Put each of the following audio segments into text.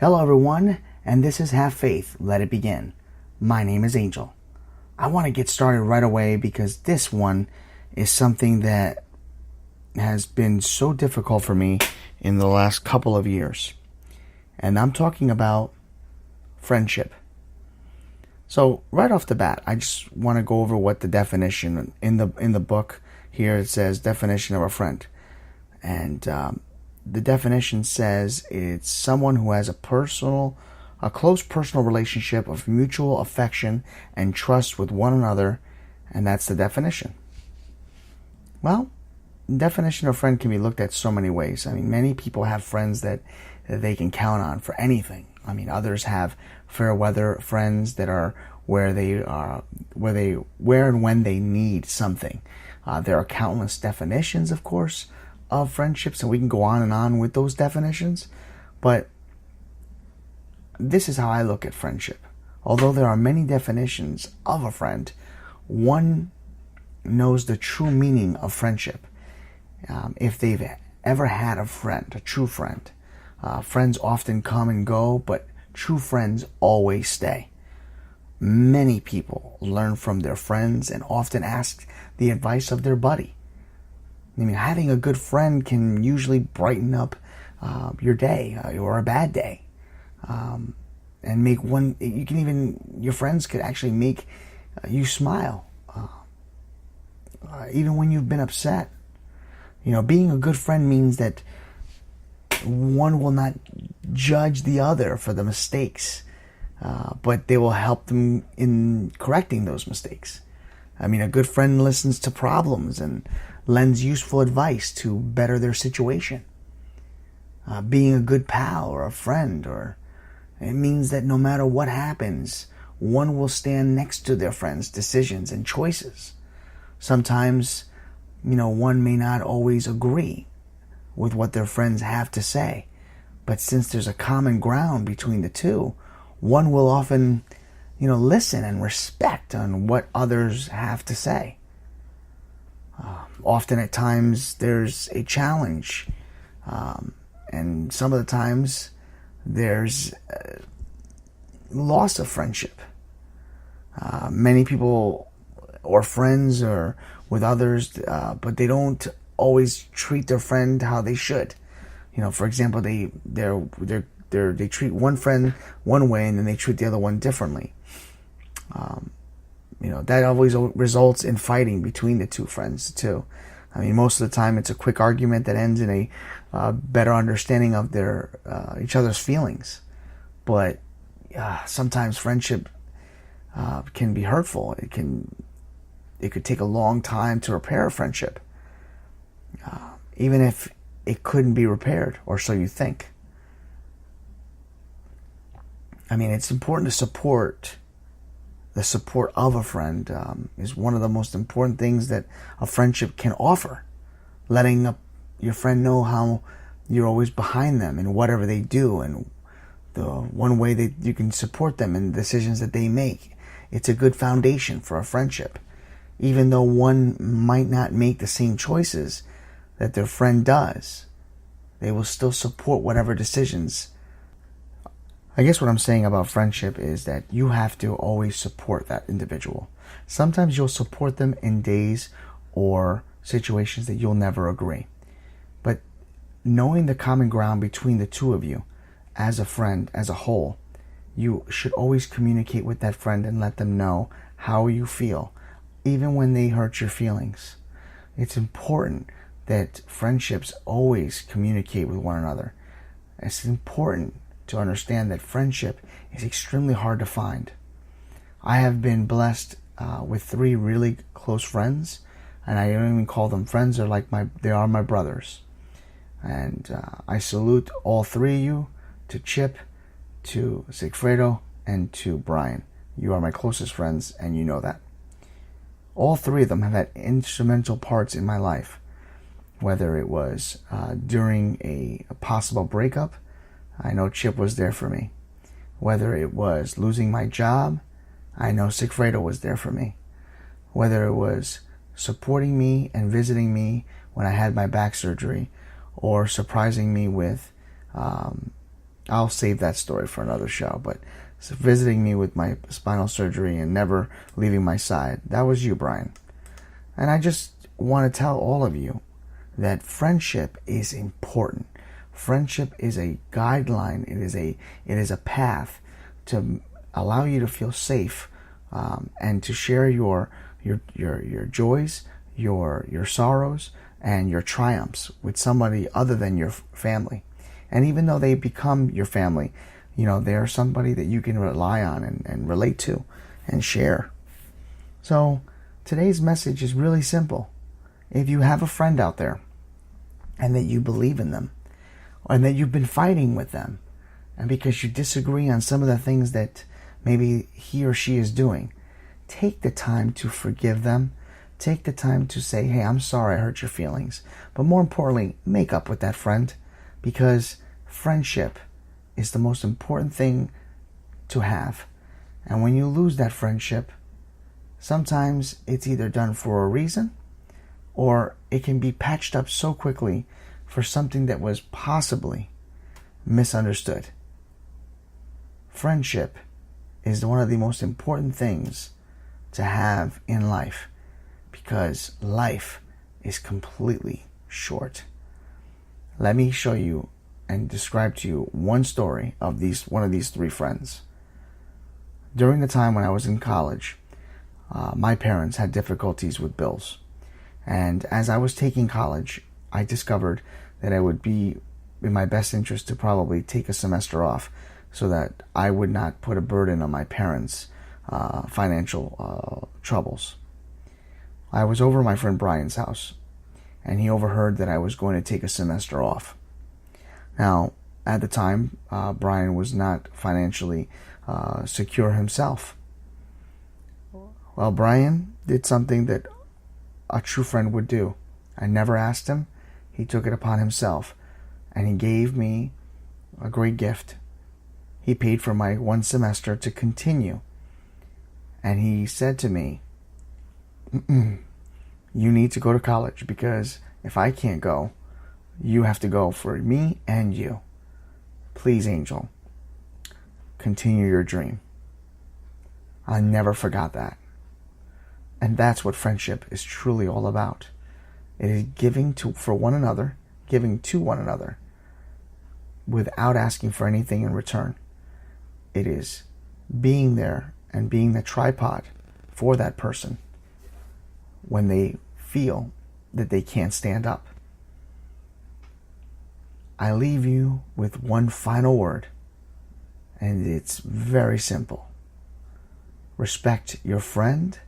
Hello everyone, and this is Have Faith, Let It Begin. My name is Angel. I want to get started right away because this one is something that has been so difficult for me in the last couple of years. And I'm talking about friendship. So right off the bat, I just want to go over what the definition in the book here. It says definition of a friend. And the definition says it's someone who has a close personal relationship of mutual affection and trust with one another, and that's the definition. Well, the definition of friend can be looked at so many ways. I mean, many people have friends that they can count on for anything. I mean, others have fair weather friends that are where and when they need something. There are countless definitions, of course, of friendships, and we can go on and on with those definitions, but this is how I look at friendship. Although there are many definitions of a friend, one knows the true meaning of friendship. If they've ever had a friend, a true friend, friends often come and go, but true friends always stay. Many people learn from their friends and often ask the advice of their buddy. I mean, having a good friend can usually brighten up your day or a bad day, and make your friends could actually make you smile, even when you've been upset. You know, being a good friend means that one will not judge the other for the mistakes, but they will help them in correcting those mistakes. I mean, a good friend listens to problems and lends useful advice to better their situation. Being a good pal or a friend, it means that no matter what happens, one will stand next to their friend's decisions and choices. Sometimes, one may not always agree with what their friends have to say, but since there's a common ground between the two, one will often, listen and respect on what others have to say. Often at times there's a challenge, and some of the times there's loss of friendship. Many people or friends or with others, but they don't always treat their friend how they should. For example, they treat one friend one way and then they treat the other one differently. That always results in fighting between the two friends too. I mean, most of the time it's a quick argument that ends in a better understanding of each other's feelings. But sometimes friendship can be hurtful. It could take a long time to repair a friendship, even if it couldn't be repaired, or so you think. I mean, it's important to support. The support of a friend is one of the most important things that a friendship can offer. Letting your friend know how you're always behind them in whatever they do, and the one way that you can support them in the decisions that they make. It's a good foundation for a friendship. Even though one might not make the same choices that their friend does, they will still support whatever decisions. I guess what I'm saying about friendship is that you have to always support that individual. Sometimes you'll support them in days or situations that you'll never agree. But knowing the common ground between the two of you as a friend, as a whole, you should always communicate with that friend and let them know how you feel, even when they hurt your feelings. It's important that friendships always communicate with one another. It's important to understand that friendship is extremely hard to find. I have been blessed with 3 really close friends, and I don't even call them friends. They are my brothers. And I salute all 3 of you, to Chip, to Sigfredo, and to Brian. You are my closest friends, and you know that. All 3 of them have had instrumental parts in my life, whether it was during a possible breakup. I know Chip was there for me. Whether it was losing my job, I know Sigfredo was there for me. Whether it was supporting me and visiting me when I had my back surgery, or surprising me with I'll save that story for another show. But visiting me with my spinal surgery and never leaving my side, that was you, Brian. And I just want to tell all of you that friendship is important. Friendship is a guideline. It is a path to allow you to feel safe, and to share your joys, your sorrows, and your triumphs with somebody other than your family. And even though they become your family, they're somebody that you can rely on and relate to and share. So today's message is really simple. If you have a friend out there and that you believe in them, and that you've been fighting with them, and because you disagree on some of the things that maybe he or she is doing, take the time to forgive them. Take the time to say, hey, I'm sorry I hurt your feelings. But more importantly, make up with that friend, because friendship is the most important thing to have. And when you lose that friendship, sometimes it's either done for a reason, or it can be patched up so quickly for something that was possibly misunderstood. Friendship is one of the most important things to have in life, because life is completely short. Let me show you and describe to you one story of one of these three friends. During the time when I was in college, my parents had difficulties with bills. And as I was taking college, I discovered that it would be in my best interest to probably take a semester off so that I would not put a burden on my parents' financial troubles. I was over at my friend Brian's house, and he overheard that I was going to take a semester off. Now, at the time, Brian was not financially secure himself. Well, Brian did something that a true friend would do. I never asked him. He took it upon himself, and he gave me a great gift. He paid for my one semester to continue. And he said to me, you need to go to college, because if I can't go, you have to go for me and you. Please, Angel, continue your dream. I never forgot that. And that's what friendship is truly all about. It is giving to one another without asking for anything in return. It is being there and being the tripod for that person when they feel that they can't stand up. I leave you with one final word, and it's very simple. Respect your friend,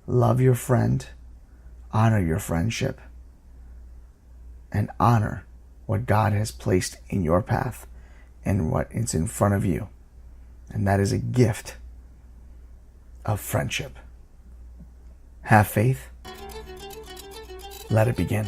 love your friend, honor your friendship, and honor what God has placed in your path and what is in front of you. And that is a gift of friendship. Have faith. Let it begin.